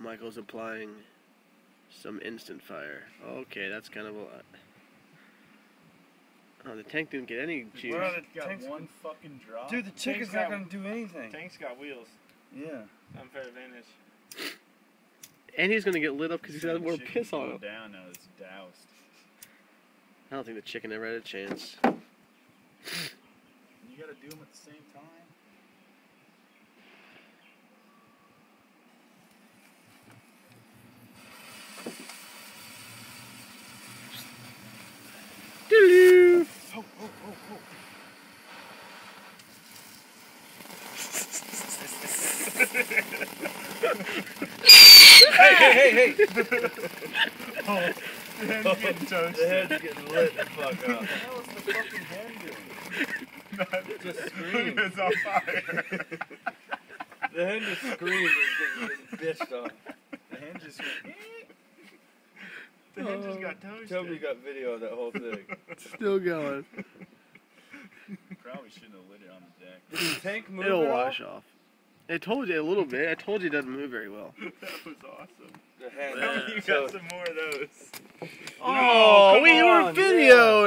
Michael's applying some instant fire. Okay, that's kind of a lot. Oh, the tank didn't get any juice. Well, the tank's got one fucking drop. Dude, the chicken's not going to do anything. Tank's got wheels. Yeah. Unfair advantage. And he's gonna get lit up because he's got more piss on him. Down now, it's doused. I don't think the chicken ever had a chance. You gotta do them at the same time. Doo-doo. Oh. Hey! Oh, the head's getting toasted. The head's getting lit the fuck up. What the hell is the fucking hen doing? Just scream. It's on fire. The hen just screamed and getting bitched on. The hen just went, the hen just got toasted. Toby got video of that whole thing. Still going. Probably shouldn't have lit it on the deck. Did the tank move It'll at all? wash off. I told you a little bit. I told you it doesn't move very well. That was awesome. The hen. You got some more of those. Oh, come we were on, videoing.